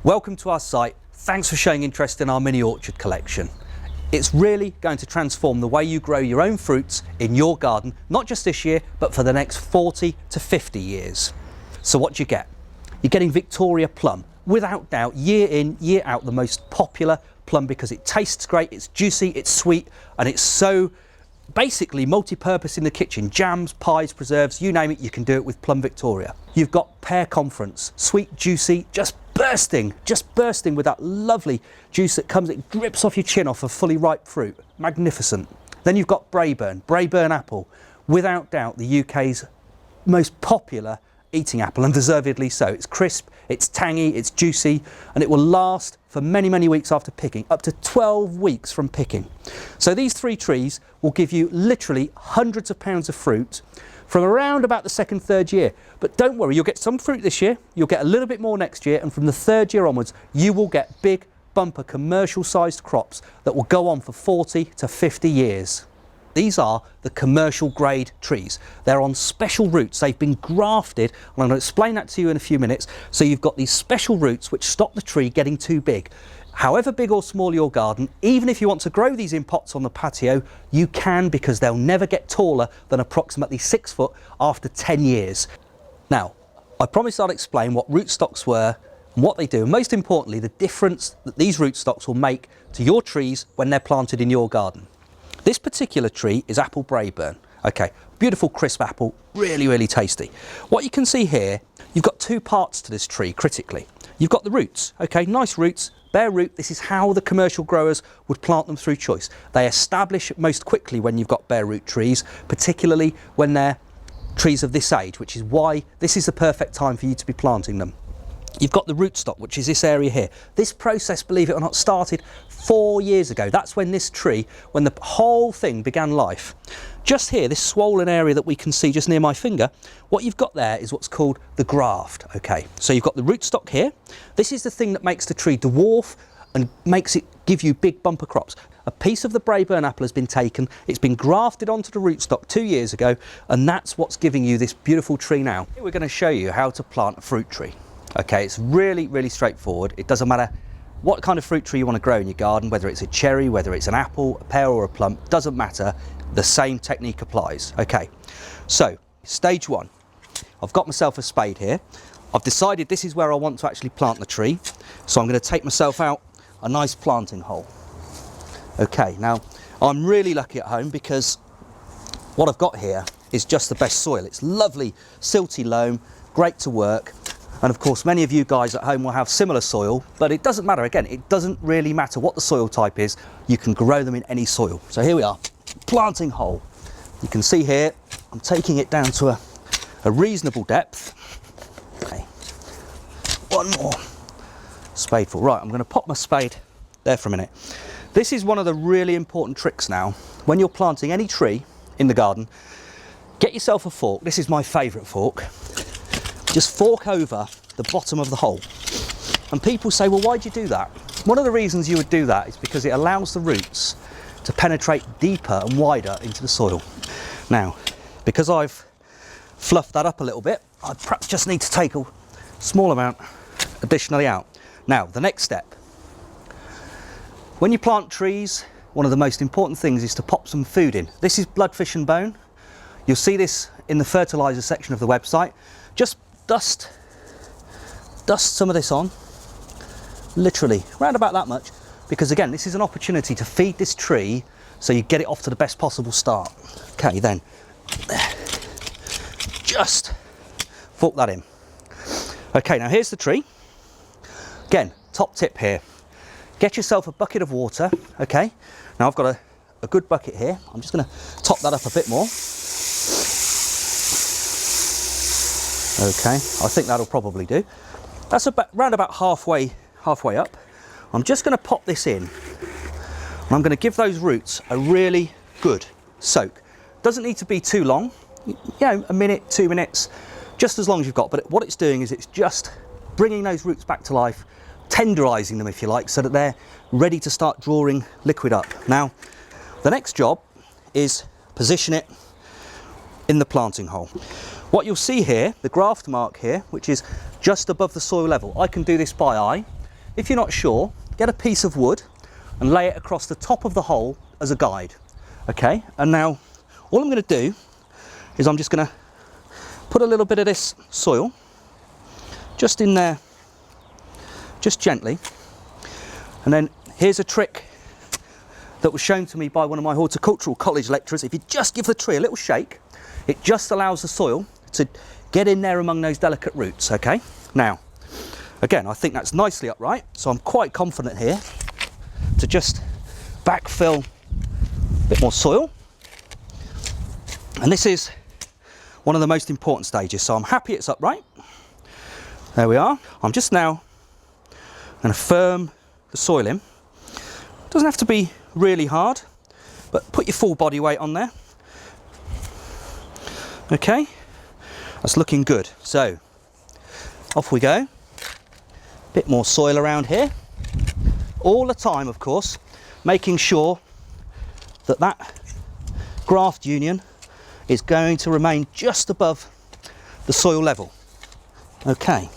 Welcome to our site. Thanks for showing interest in our mini orchard collection. It's really going to transform the way you grow your own fruits in your garden, not just this year, but for the next 40 to 50 years. So what do you get? You're getting Victoria Plum. Without doubt, year in, year out, the most popular plum because it tastes great, it's juicy, it's sweet, and it's so basically multi-purpose in the kitchen. Jams, pies, preserves, you name it, you can do it with Plum Victoria. You've got Pear Conference, sweet, juicy, just bursting with that lovely juice that comes, it drips off your chin off of fully ripe fruit. Magnificent. Then you've got Braeburn apple, without doubt the UK's most popular eating apple, and deservedly so. It's crisp, it's tangy, it's juicy, and it will last for many, many weeks after picking, up to 12 weeks from picking. So these three trees will give you literally hundreds of pounds of fruit from around about the second, third year. But don't worry, you'll get some fruit this year, you'll get a little bit more next year, and from the third year onwards, you will get big, bumper, commercial-sized crops that will go on for 40 to 50 years. These are the commercial grade trees. They're on special roots. They've been grafted, and I'm going to explain that to you in a few minutes. So you've got these special roots which stop the tree getting too big. However big or small your garden, even if you want to grow these in pots on the patio, you can, because they'll never get taller than approximately 6 foot after 10 years. Now, I promised I'd explain what rootstocks were and what they do, and most importantly, the difference that these rootstocks will make to your trees when they're planted in your garden. This particular tree is apple Braeburn. Okay, beautiful crisp apple, really, really tasty. What you can see here, you've got two parts to this tree critically. You've got the roots, okay, nice roots, bare root. This is how the commercial growers would plant them through choice. They establish most quickly when you've got bare root trees, particularly when they're trees of this age, which is why this is the perfect time for you to be planting them. You've got the rootstock, which is this area here. This process, believe it or not, started 4 years ago. That's when this tree, when the whole thing began life. Just here, this swollen area that we can see just near my finger, what you've got there is what's called the graft. Okay, so you've got the rootstock here. This is the thing that makes the tree dwarf and makes it give you big bumper crops. A piece of the Braeburn apple has been taken, it's been grafted onto the rootstock 2 years ago, and that's what's giving you this beautiful tree now. We're going to show you how to plant a fruit tree. Okay, it's really, really straightforward. It doesn't matter what kind of fruit tree you want to grow in your garden, whether it's a cherry, whether it's an apple, a pear or a plum, doesn't matter. The same technique applies. Okay, so stage one. I've got myself a spade here. I've decided this is where I want to actually plant the tree. So I'm going to take myself out a nice planting hole. Okay, now I'm really lucky at home because what I've got here is just the best soil. It's lovely, silty loam, great to work. And of course, many of you guys at home will have similar soil, but it doesn't matter. Again, it doesn't really matter what the soil type is. You can grow them in any soil. So here we are, planting hole. You can see here, I'm taking it down to a reasonable depth. Okay, one more spadeful. Right, I'm going to pop my spade there for a minute. This is one of the really important tricks now. When you're planting any tree in the garden, get yourself a fork. This is my favourite fork. Just fork over the bottom of the hole. And people say, well, why'd you do that? One of the reasons you would do that is because it allows the roots to penetrate deeper and wider into the soil. Now, because I've fluffed that up a little bit, I perhaps just need to take a small amount additionally out. Now, the next step. When you plant trees, one of the most important things is to pop some food in. This is bloodfish and bone. You'll see this in the fertiliser section of the website. Just dust some of this on, literally around about that much, because again, this is an opportunity to feed this tree so you get it off to the best possible start. Okay, then just fork that in. Okay, now here's the tree. Again, top tip here, get yourself a bucket of water. Okay, now I've got a good bucket here. I'm just going to top that up a bit more. Okay, I think that'll probably do. That's round about halfway up. I'm just going to pop this in, and I'm going to give those roots a really good soak. Doesn't need to be too long, you know, a minute, 2 minutes, just as long as you've got. But what it's doing is it's just bringing those roots back to life, tenderising them, if you like, so that they're ready to start drawing liquid up. Now, the next job is position it in the planting hole. What you'll see here, the graft mark here, which is just above the soil level, I can do this by eye. if you're not sure, get a piece of wood and lay it across the top of the hole as a guide. Okay, and now all I'm going to do is I'm just going to put a little bit of this soil just in there, just gently. And then here's a trick that was shown to me by one of my horticultural college lecturers. If you just give the tree a little shake, it just allows the soil to get in there among those delicate roots, okay? Now, again, I think that's nicely upright, so I'm quite confident here to just backfill a bit more soil. And this is one of the most important stages, so I'm happy it's upright. There we are. I'm just now going to firm the soil in. Doesn't have to be really hard, but put your full body weight on there. Okay, that's looking good. So off we go. Bit more soil around here. All the time, of course, making sure that that graft union is going to remain just above the soil level. Okay,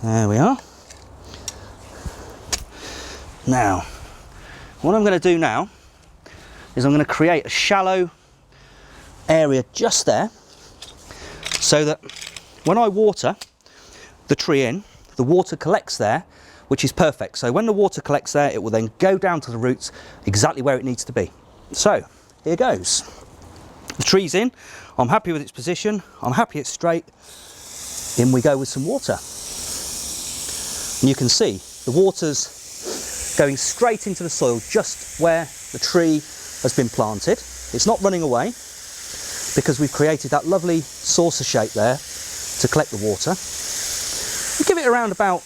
there we are. Now, what I'm going to do now is I'm going to create a shallow area just there, so that when I water the tree in, the water collects there, which is perfect. So when the water collects there, it will then go down to the roots exactly where it needs to be. So here goes. The tree's in. I'm happy with its position. I'm happy it's straight. In we go with some water. And you can see the water's going straight into the soil just where the tree has been planted. It's not running away because we've created that lovely saucer shape there to collect the water. We give it around about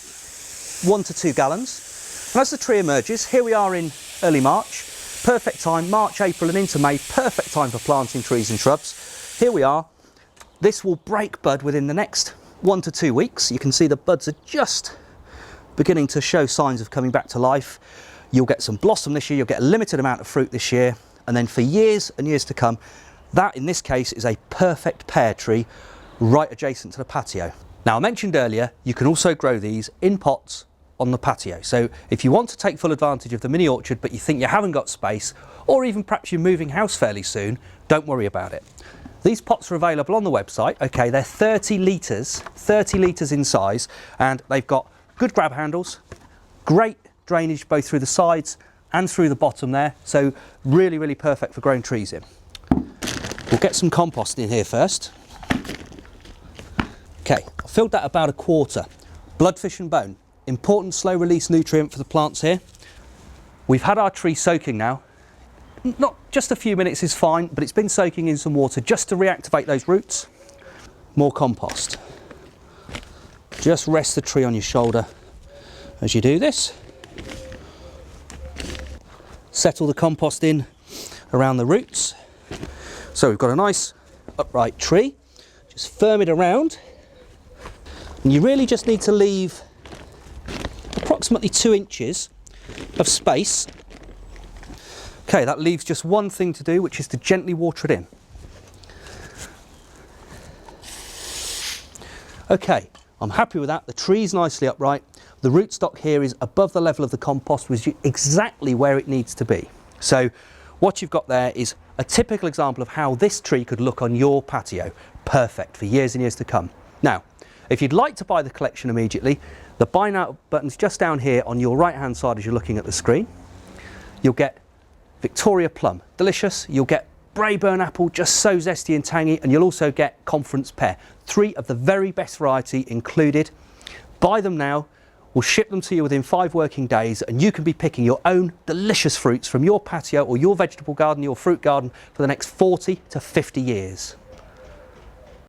1 to 2 gallons. And as the tree emerges, here we are in early March, perfect time, March, April and into May, perfect time for planting trees and shrubs. Here we are. This will break bud within the next 1 to 2 weeks. You can see the buds are just beginning to show signs of coming back to life. You'll get some blossom this year, you'll get a limited amount of fruit this year, and then for years and years to come, that in this case is a perfect pear tree right adjacent to the patio. Now, I mentioned earlier, you can also grow these in pots on the patio. So if you want to take full advantage of the mini orchard, but you think you haven't got space, or even perhaps you're moving house fairly soon, don't worry about it. These pots are available on the website. Okay, they're 30 litres in size, and they've got good grab handles, great drainage both through the sides and through the bottom there. So really, really perfect for growing trees in. We'll get some compost in here first. Okay, I filled that about 1/4. Bloodfish and bone, important slow release nutrient for the plants here. We've had our tree soaking now. Not just a few minutes is fine, but it's been soaking in some water just to reactivate those roots. More compost. Just rest the tree on your shoulder as you do this. Settle the compost in around the roots. So we've got a nice upright tree. Just firm it around. And you really just need to leave approximately 2 inches of space. Okay, that leaves just one thing to do, which is to gently water it in. Okay, I'm happy with that. The tree's nicely upright. The rootstock here is above the level of the compost, which is exactly where it needs to be. So what you've got there is a typical example of how this tree could look on your patio. Perfect for years and years to come. Now, if you'd like to buy the collection immediately, the buy now button's just down here on your right hand side as you're looking at the screen. You'll get Victoria plum, delicious. You'll get Braeburn apple, just so zesty and tangy, and you'll also get Conference pear. 3 of the very best variety included. Buy them now. We'll ship them to you within 5 working days, and you can be picking your own delicious fruits from your patio or your vegetable garden, your fruit garden for the next 40 to 50 years.